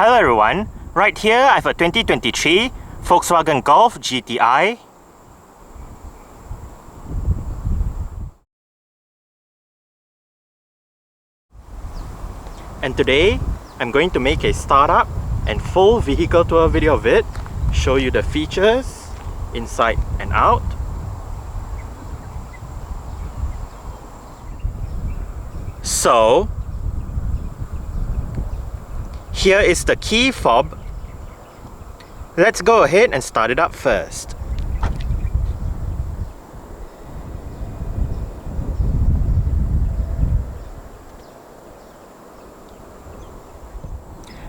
Hello everyone, right here I have a 2023 Volkswagen Golf GTI. And today I'm going to make a startup and full vehicle tour video of it, show you the features inside and out. So here is the key fob. Let's go ahead and start it up first.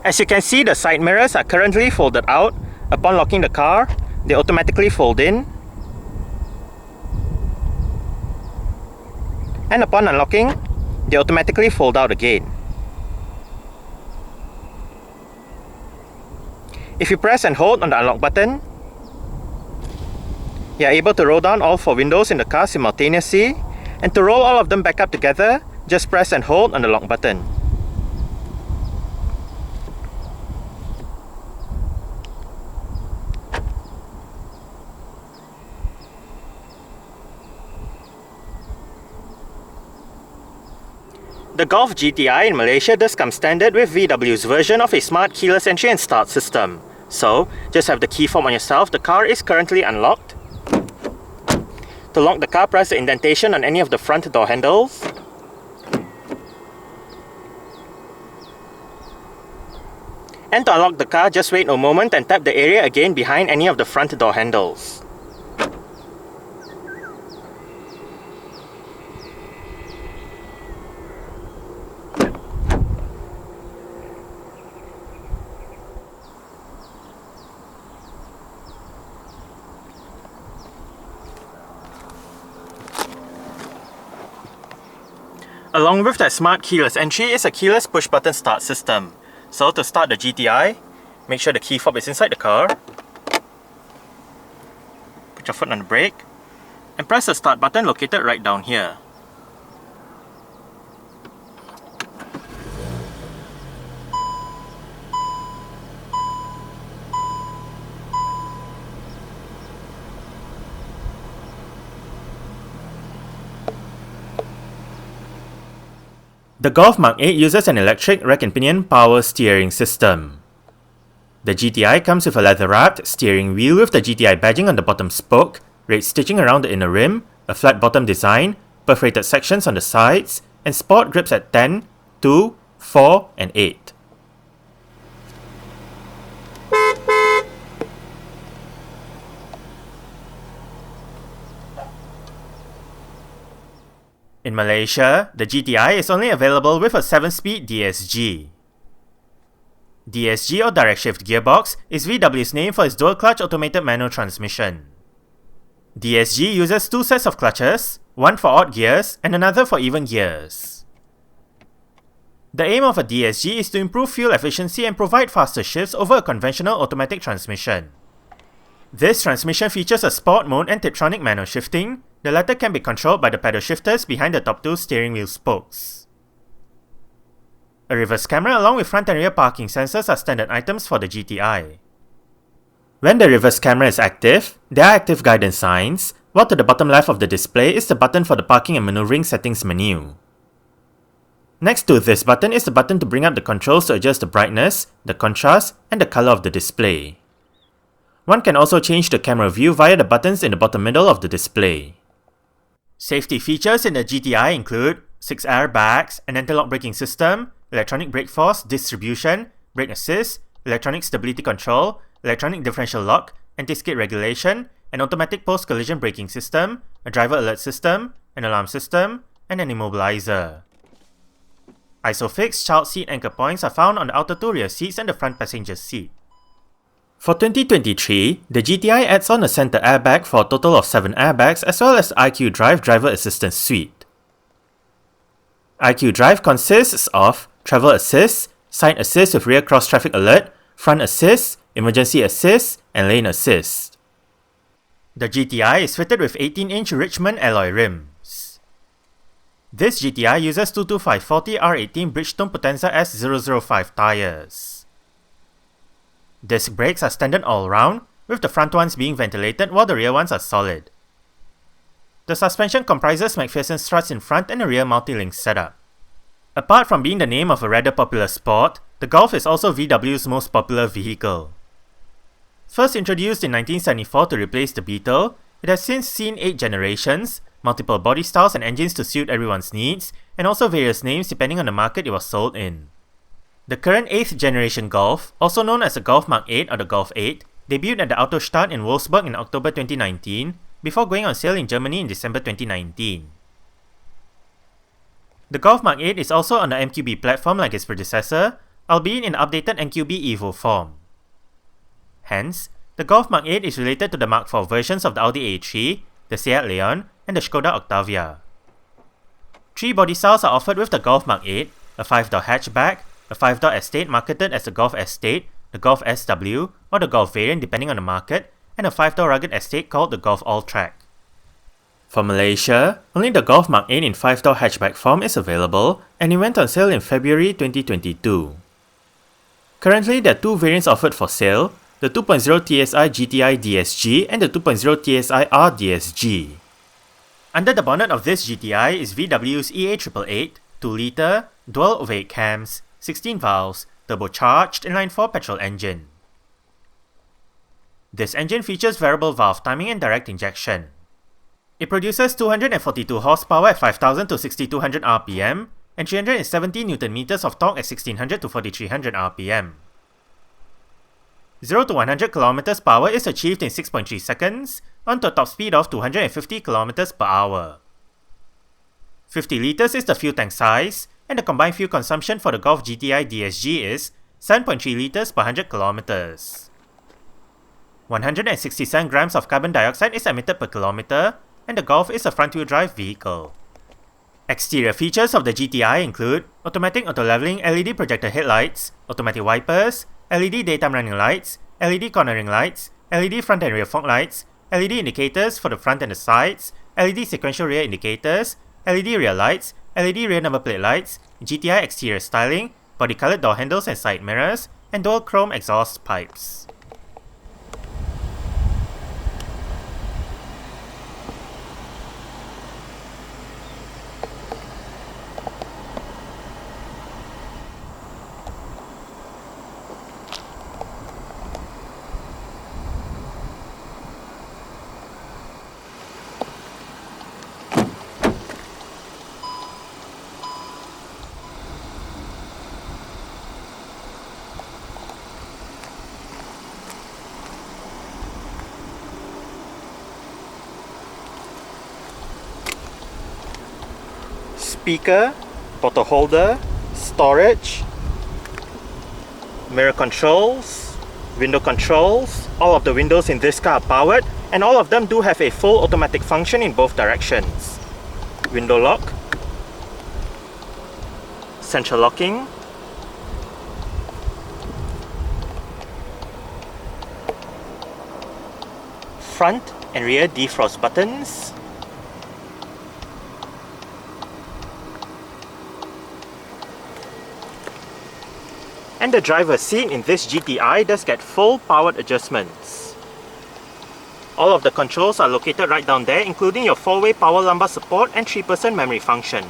As you can see, the side mirrors are currently folded out. Upon locking the car, they automatically fold in. And upon unlocking, they automatically fold out again. If you press and hold on the unlock button, you are able to roll down all 4 windows in the car simultaneously, and to roll all of them back up together, just press and hold on the lock button. The Golf GTI in Malaysia does come standard with VW's version of a smart keyless entry and start system. So, just have the key fob on yourself. The car is currently unlocked. To lock the car, press the indentation on any of the front door handles. And to unlock the car, just wait a moment and tap the area again behind any of the front door handles. Along with that smart keyless entry is a keyless push button start system. So to start the GTI, make sure the key fob is inside the car. Put your foot on the brake and press the start button located right down here. The Golf Mark 8 uses an electric rack and pinion power steering system. The GTI comes with a leather-wrapped steering wheel with the GTI badging on the bottom spoke, red stitching around the inner rim, a flat bottom design, perforated sections on the sides, and sport grips at 10, 2, 4, and 8. In Malaysia, the GTI is only available with a 7-speed DSG. DSG or direct shift gearbox is VW's name for its dual clutch automated manual transmission. DSG uses 2 sets of clutches, one for odd gears and another for even gears. The aim of a DSG is to improve fuel efficiency and provide faster shifts over a conventional automatic transmission. This transmission features a sport mode and Tiptronic manual shifting. The latter can be controlled by the pedal shifters behind the top 2 steering wheel spokes. A reverse camera along with front and rear parking sensors are standard items for the GTI. When the reverse camera is active, there are active guidance signs, while to the bottom left of the display is the button for the parking and maneuvering settings menu. Next to this button is the button to bring up the controls to adjust the brightness, the contrast, and the color of the display. One can also change the camera view via the buttons in the bottom middle of the display. Safety features in the GTI include 6 airbags, an anti-lock braking system, electronic brake force distribution, brake assist, electronic stability control, electronic differential lock, anti-skid regulation, an automatic post-collision braking system, a driver alert system, an alarm system, and an immobilizer. ISOFIX child seat anchor points are found on the outer 2 rear seats and the front passenger seat. For 2023, the GTI adds on a center airbag for a total of 7 airbags as well as IQ Drive driver assistance suite. IQ Drive consists of travel assist, side assist with rear cross traffic alert, front assist, emergency assist, and lane assist. The GTI is fitted with 18-inch Richmond alloy rims. This GTI uses 225/40 R18 Bridgestone Potenza S005 tyres. Disc brakes are standard all round, with the front ones being ventilated while the rear ones are solid. The suspension comprises McPherson struts in front and a rear multi-link setup. Apart from being the name of a rather popular sport, the Golf is also VW's most popular vehicle. First introduced in 1974 to replace the Beetle, it has since seen 8 generations, multiple body styles and engines to suit everyone's needs, and also various names depending on the market it was sold in. The current 8th generation Golf, also known as the Golf Mark 8 or the Golf 8, debuted at the Autostadt in Wolfsburg in October 2019, before going on sale in Germany in December 2019. The Golf Mark 8 is also on the MQB platform like its predecessor, albeit in updated MQB Evo form. Hence, the Golf Mark 8 is related to the Mark 4 versions of the Audi A3, the Seat Leon, and the Skoda Octavia. 3 body styles are offered with the Golf Mark 8, a 5-door hatchback, a 5-door Estate marketed as the Golf Estate, the Golf SW, or the Golf variant depending on the market, and a 5-door rugged Estate called the Golf All-Track. For Malaysia, only the Golf Mark 8 in 5-door hatchback form is available, and it went on sale in February 2022. Currently, there are 2 variants offered for sale, the 2.0 TSI GTI DSG and the 2.0 TSI R DSG. Under the bonnet of this GTI is VW's EA888, 2-litre, dual ovate cams, 16 valves, turbocharged inline-4 petrol engine. This engine features variable valve timing and direct injection. It produces 242 horsepower at 5000 to 6200 rpm and 370 Nm of torque at 1600 to 4300 rpm. 0 to 100 km per hour is achieved in 6.3 seconds, onto a top speed of 250 km per hour. 50 litres is the fuel tank size, and the combined fuel consumption for the Golf GTI DSG is 7.3 litres per 100 km. 167 grams of carbon dioxide is emitted per kilometre, and the Golf is a front-wheel drive vehicle. Exterior features of the GTI include automatic auto-leveling LED projector headlights, automatic wipers, LED daytime running lights, LED cornering lights, LED front and rear fog lights, LED indicators for the front and the sides, LED sequential rear indicators, LED rear lights, LED rear number plate lights, GTI exterior styling, body-colored door handles and side mirrors, and dual chrome exhaust pipes. Speaker, bottle holder, storage, mirror controls, window controls. All of the windows in this car are powered, and all of them do have a full automatic function in both directions. Window lock, central locking, front and rear defrost buttons, and the driver's seat in this GTI does get full powered adjustments. All of the controls are located right down there, including your 4-way power lumbar support and 3% memory function.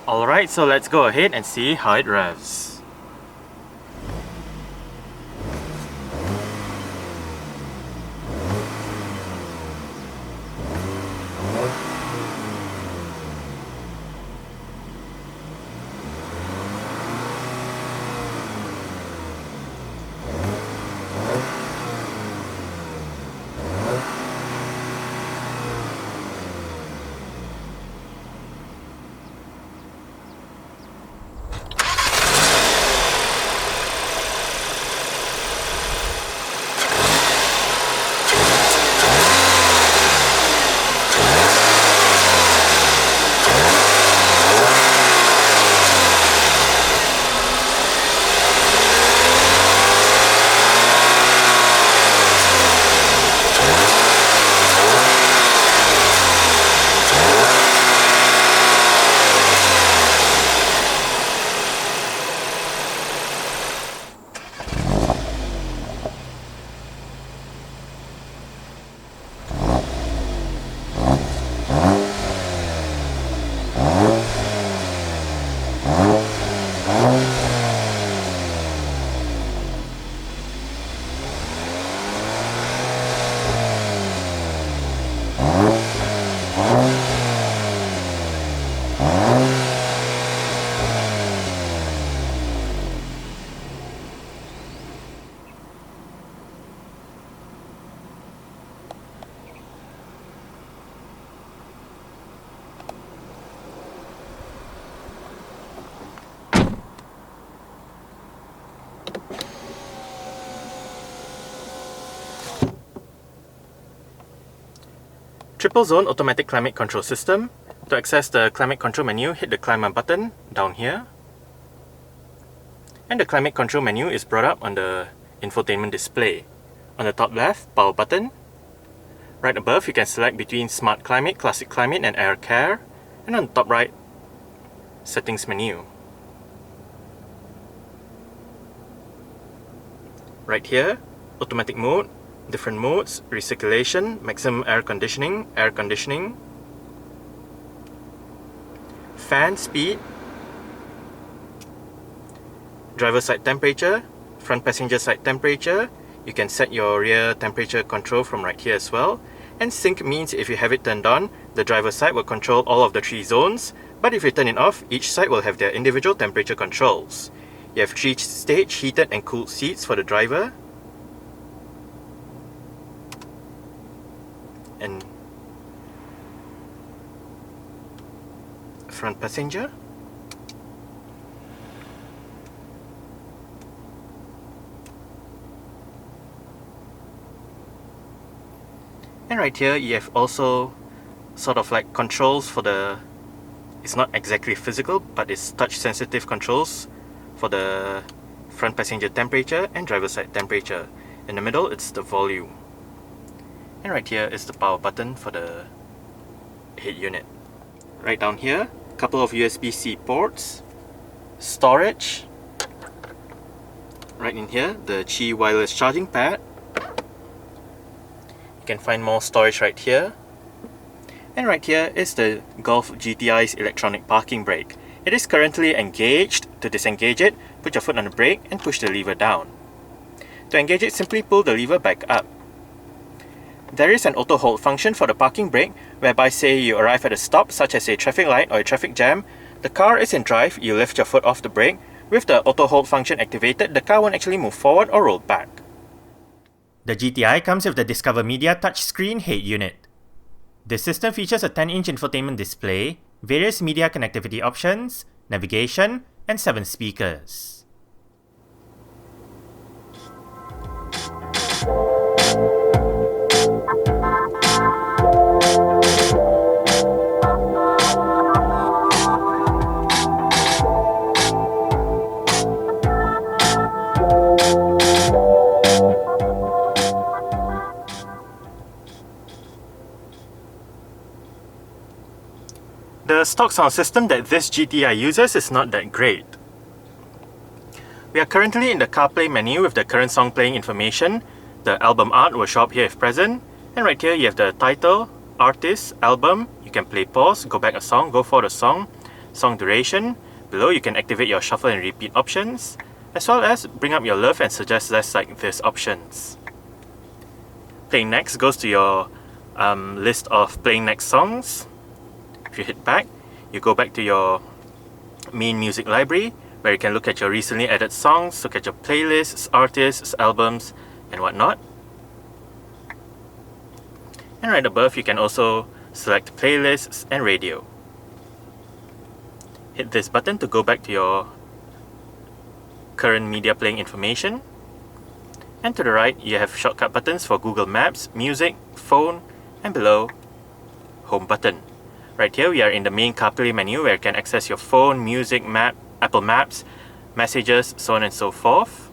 Alright, so let's go ahead and see how it revs. Triple zone automatic climate control system. To access the climate control menu, hit the climate button down here. And the climate control menu is brought up on the infotainment display. On the top left, power button. Right above, you can select between Smart Climate, Classic Climate and Air Care. And on the top right, Settings menu. Right here, automatic mode, different modes, recirculation, maximum air conditioning, fan speed, driver side temperature, front passenger side temperature. You can set your rear temperature control from right here as well. And sync means if you have it turned on, the driver side will control all of the 3 zones, but if you turn it off, each side will have their individual temperature controls. You have 3-stage heated and cooled seats for the driver, and front passenger. And right here you have also sort of like controls for the, it's not exactly physical, but it's touch sensitive controls for the front passenger temperature and driver side temperature. In the middle it's the volume. And right here is the power button for the head unit. Right down here, a couple of USB-C ports, storage. Right in here, the Qi wireless charging pad. You can find more storage right here. And right here is the Golf GTI's electronic parking brake. It is currently engaged. To disengage it, put your foot on the brake and push the lever down. To engage it, simply pull the lever back up. There is an auto hold function for the parking brake, whereby say you arrive at a stop such as a traffic light or a traffic jam, the car is in drive, you lift your foot off the brake. With the auto hold function activated, the car won't actually move forward or roll back. The GTI comes with the Discover Media touchscreen head unit. This system features a 10-inch infotainment display, various media connectivity options, navigation, and 7 speakers. The stock sound system that this GTI uses is not that great. We are currently in the CarPlay menu with the current song playing information. The album art will show up here if present. And right here you have the title, artist, album. You can play pause, go back a song, go for the song, song duration. Below you can activate your shuffle and repeat options, as well as bring up your love and suggest less like this options. Playing next goes to your list of playing next songs. If you hit back, you go back to your main music library, where you can look at your recently added songs, look at your playlists, artists, albums, and whatnot. And right above, you can also select playlists and radio. Hit this button to go back to your current media playing information. And to the right, you have shortcut buttons for Google Maps, music, phone, and below, home button. Right here, we are in the main CarPlay menu where you can access your phone, music, map, Apple Maps, messages, so on and so forth.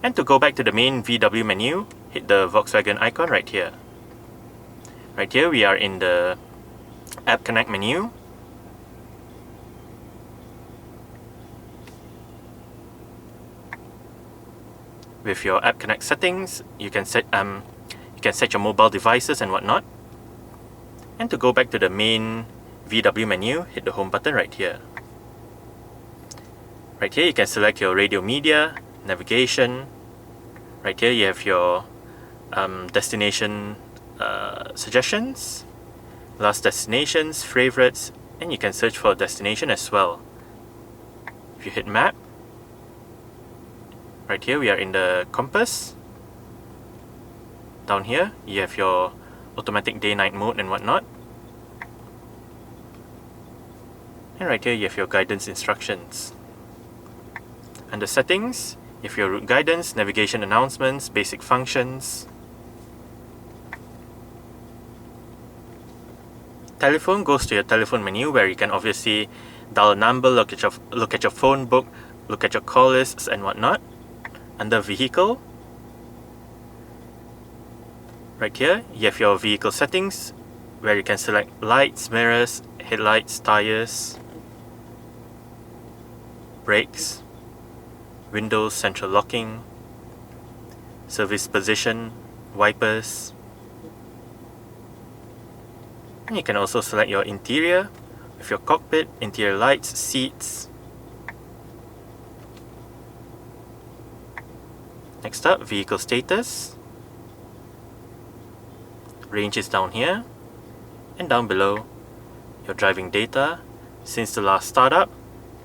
And to go back to the main VW menu, hit the Volkswagen icon right here. Right here, we are in the App Connect menu. With your App Connect settings, you can set your mobile devices and whatnot. And to go back to the main VW menu, hit the home button right here. Right here you can select your radio media, navigation. Right here you have your destination suggestions, last destinations, favorites, and you can search for a destination as well. If you hit map, right here we are in the compass. Down here, you have your automatic day-night mode and whatnot. And right here, you have your guidance instructions. Under settings, you have your route guidance, navigation announcements, basic functions. Telephone goes to your telephone menu, where you can obviously dial a number, look at your phone book, look at your call lists and whatnot. Under vehicle, right here you have your vehicle settings, where you can select lights, mirrors, headlights, tires, brakes, windows, central locking, service position, wipers. And you can also select your interior with your cockpit, interior lights, seats. Next up, vehicle status. Range is down here, and down below, your driving data since the last startup,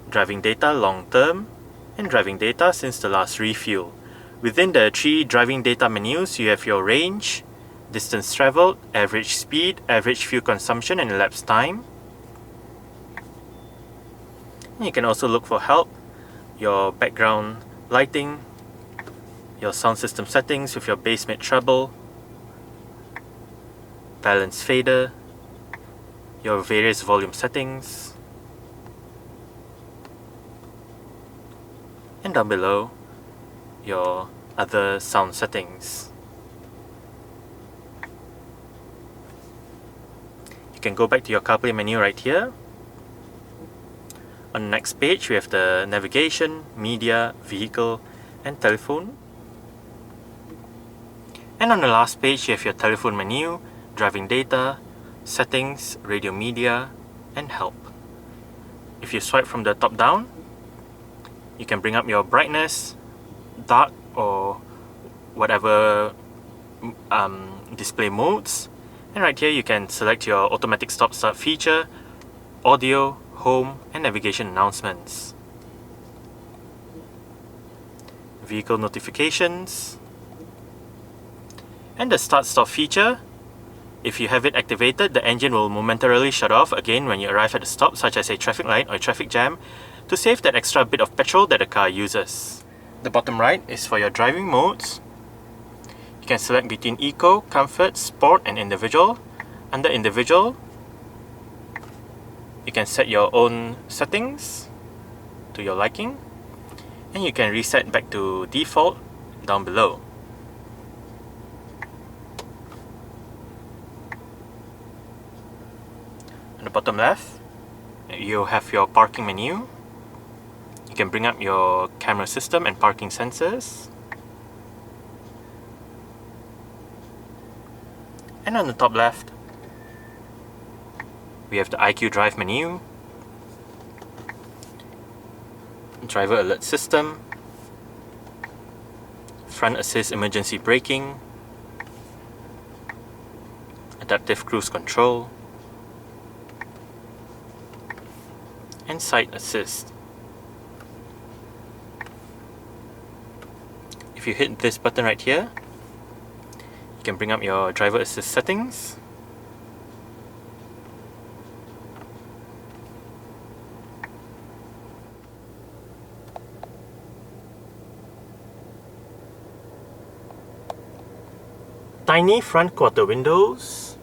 driving data long term, and driving data since the last refuel. Within the 3 driving data menus, you have your range, distance traveled, average speed, average fuel consumption, and elapsed time. And you can also look for help, your background lighting, your sound system settings with your bass, mid, treble, balance fader, your various volume settings, and down below, your other sound settings. You can go back to your CarPlay menu right here. On the next page, we have the navigation, media, vehicle, and telephone. And on the last page, you have your telephone menu, driving data, settings, radio media, and help. If you swipe from the top down, you can bring up your brightness, dark, or whatever display modes. And right here you can select your automatic stop-start feature, audio, home, and navigation announcements. Vehicle notifications. And the start-stop feature. If you have it activated, the engine will momentarily shut off again when you arrive at a stop, such as a traffic light or a traffic jam, to save that extra bit of petrol that the car uses. The bottom right is for your driving modes. You can select between Eco, Comfort, Sport, and Individual. Under Individual, you can set your own settings to your liking, and you can reset back to default down below. On the bottom left, you have your parking menu. You can bring up your camera system and parking sensors. And on the top left, we have the IQ Drive menu, driver alert system, front assist emergency braking, adaptive cruise control, and side assist. If you hit this button right here, you can bring up your driver assist settings. Tiny front quarter windows,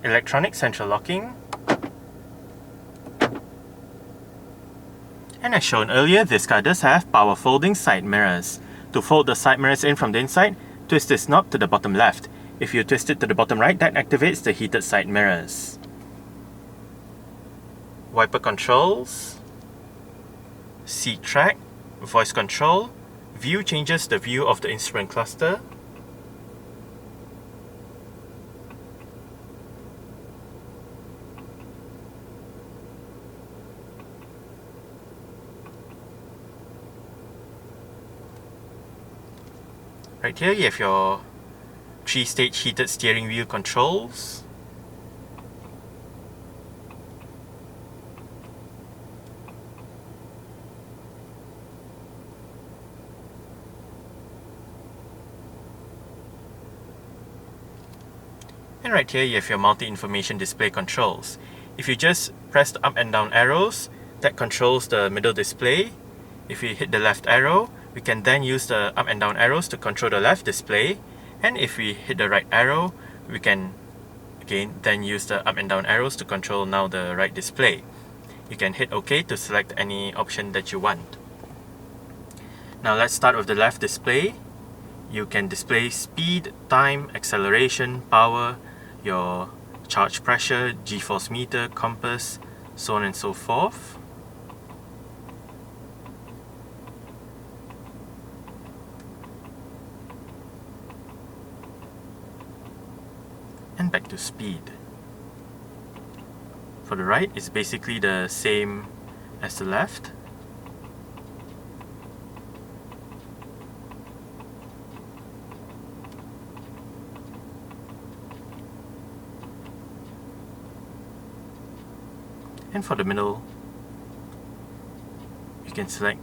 electronic central locking, and as shown earlier, this car does have power folding side mirrors. To fold the side mirrors in from the inside, twist this knob to the bottom left. If you twist it to the bottom right, that activates the heated side mirrors. Wiper controls, seat track, voice control, view changes the view of the instrument cluster, right here you have your 3-stage heated steering wheel controls, and right here you have your multi-information display controls. If you just press the up and down arrows, that controls the middle display. If you hit the left arrow, we can then use the up and down arrows to control the left display, and if we hit the right arrow, we can again, then use the up and down arrows to control now the right display. You can hit OK to select any option that you want. Now let's start with the left display. You can display speed, time, acceleration, power, your charge pressure, G-force meter, compass, so on and so forth. And back to speed. For the right, it's basically the same as the left. And for the middle, you can select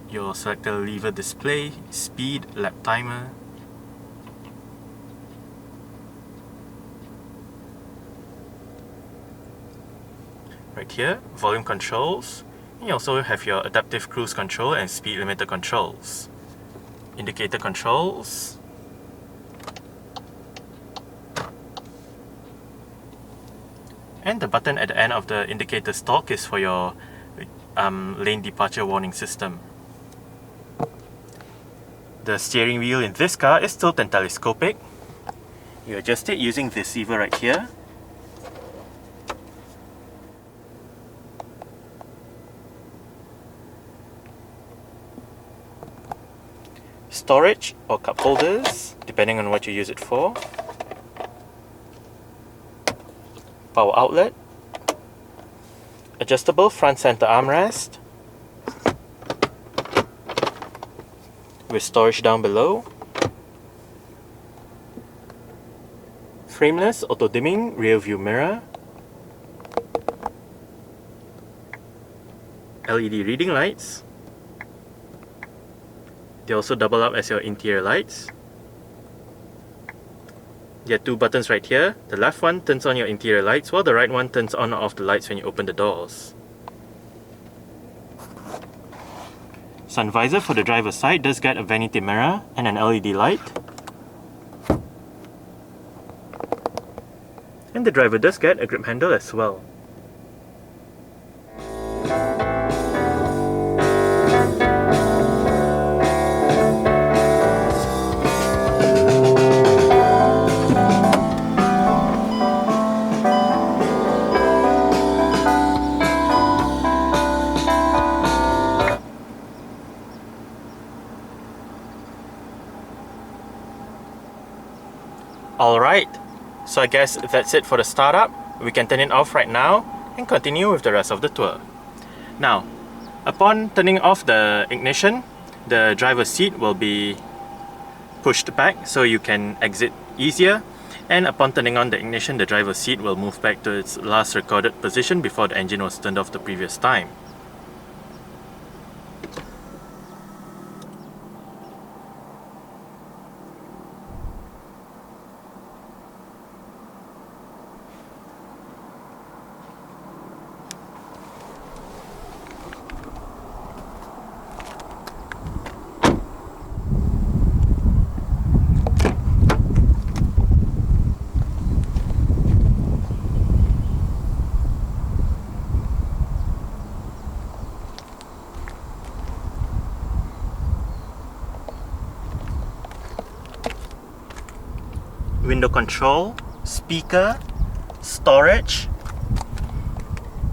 your selector lever display, speed, lap timer, right here, volume controls, and you also have your adaptive cruise control and speed limiter controls, indicator controls, and the button at the end of the indicator stalk is for your lane departure warning system. The steering wheel in this car is tilt and telescopic. You adjust it using this lever right here. Storage or cup holders, depending on what you use it for. Power outlet. Adjustable front center armrest with storage down below. Frameless auto dimming rear view mirror. LED reading lights. They also double up as your interior lights. There are two buttons right here. The left one turns on your interior lights, while the right one turns on or off the lights when you open the doors. Sun visor for the driver's side does get a vanity mirror and an LED light. And the driver does get a grip handle as well. Alright, so I guess that's it for the startup. We can turn it off right now and continue with the rest of the tour. Now, upon turning off the ignition, the driver's seat will be pushed back so you can exit easier, and upon turning on the ignition, the driver's seat will move back to its last recorded position before the engine was turned off the previous time. Window control, speaker, storage,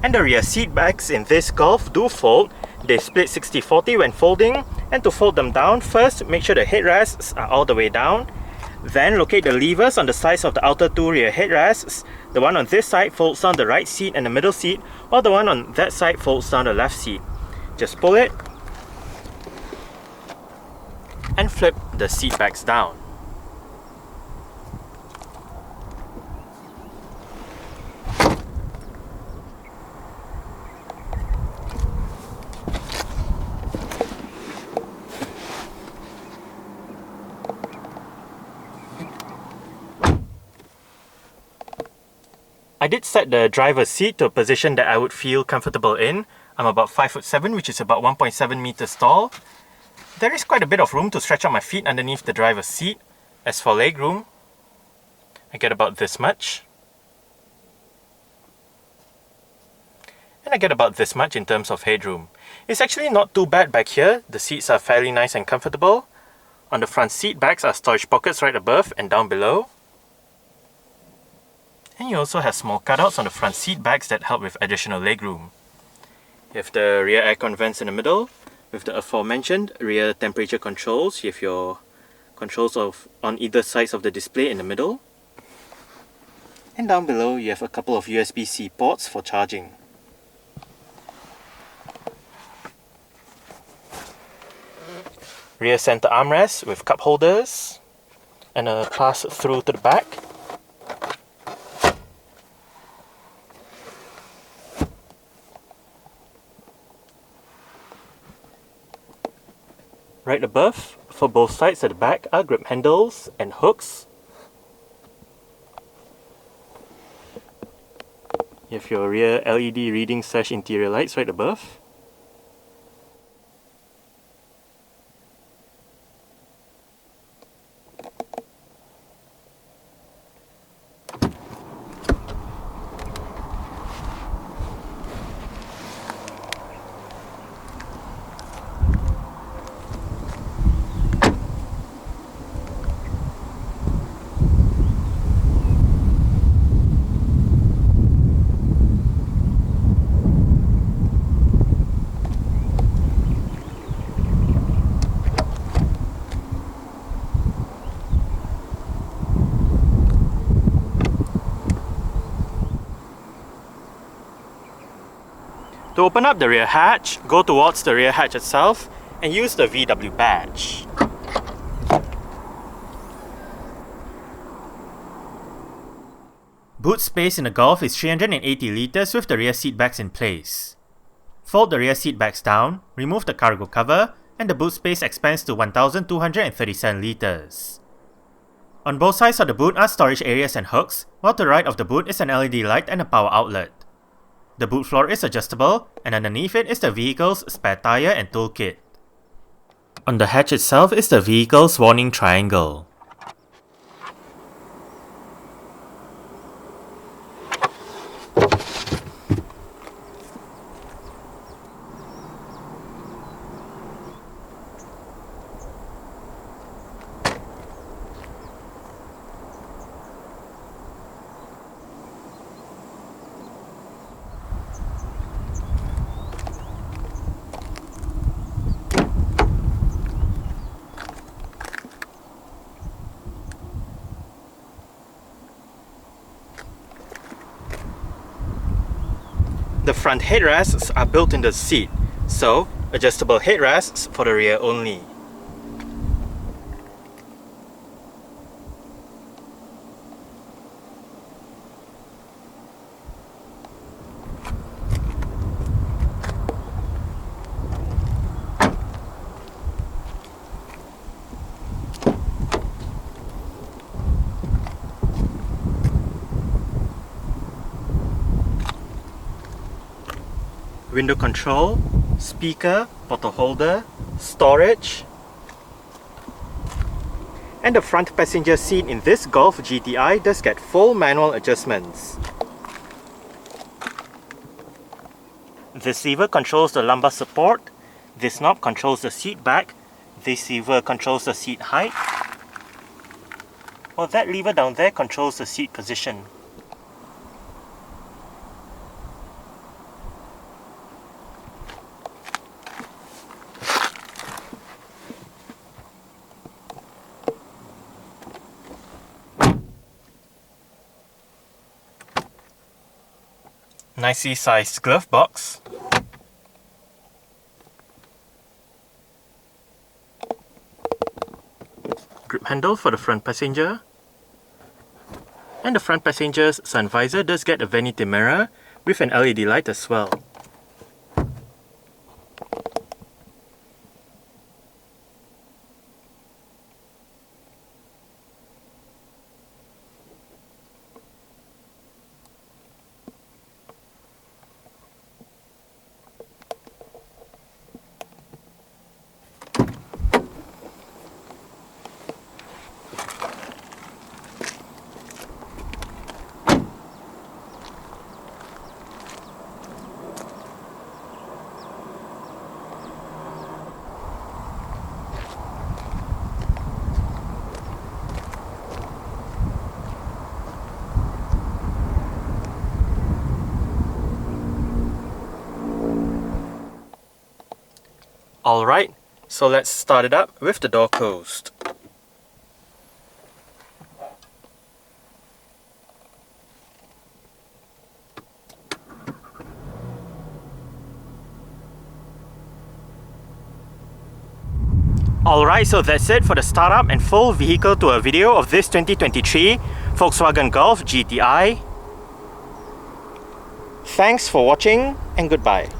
and the rear seat backs in this Golf do fold. They split 60-40 when folding, and to fold them down, first make sure the headrests are all the way down. Then locate the levers on the sides of the outer two rear headrests. The one on this side folds down the right seat and the middle seat, while the one on that side folds down the left seat. Just pull it and flip the seat backs down. I did set the driver's seat to a position that I would feel comfortable in. I'm about 5'7", which is about 1.7 meters tall. There is quite a bit of room to stretch out my feet underneath the driver's seat. As for legroom, I get about this much. and I get about this much in terms of headroom. It's actually not too bad back here. The seats are fairly nice and comfortable. On the front seat backs are storage pockets right above and down below. And you also have small cutouts on the front seat backs that help with additional legroom. You have the rear aircon vents in the middle with the aforementioned rear temperature controls. You have your controls on either sides of the display in the middle. And down below you have a couple of USB-C ports for charging. Rear center armrest with cup holders and a pass through to the back. Right above, for both sides at the back, are grip handles and hooks. You have your rear LED reading / interior lights right above. To open up the rear hatch, go towards the rear hatch itself and use the VW badge. Boot space in the Golf is 380 litres with the rear seat backs in place. Fold the rear seat backs down, remove the cargo cover, and the boot space expands to 1,237 litres. On both sides of the boot are storage areas and hooks, while to the right of the boot is an LED light and a power outlet. The boot floor is adjustable, and underneath it is the vehicle's spare tyre and toolkit. On the hatch itself is the vehicle's warning triangle. The front headrests are built in the seat, so adjustable headrests for the rear only. Window control, speaker, bottle holder, storage, and the front passenger seat in this Golf GTI does get full manual adjustments. This lever controls the lumbar support, this knob controls the seat back, this lever controls the seat height, while that lever down there controls the seat position. Nicely sized glove box. Grip handle for the front passenger. And the front passenger's sun visor does get a vanity mirror with an LED light as well. Alright, so let's start it up with the door closed. Alright, so that's it for the startup and full vehicle tour video of this 2023 Volkswagen Golf GTI. Thanks for watching and goodbye.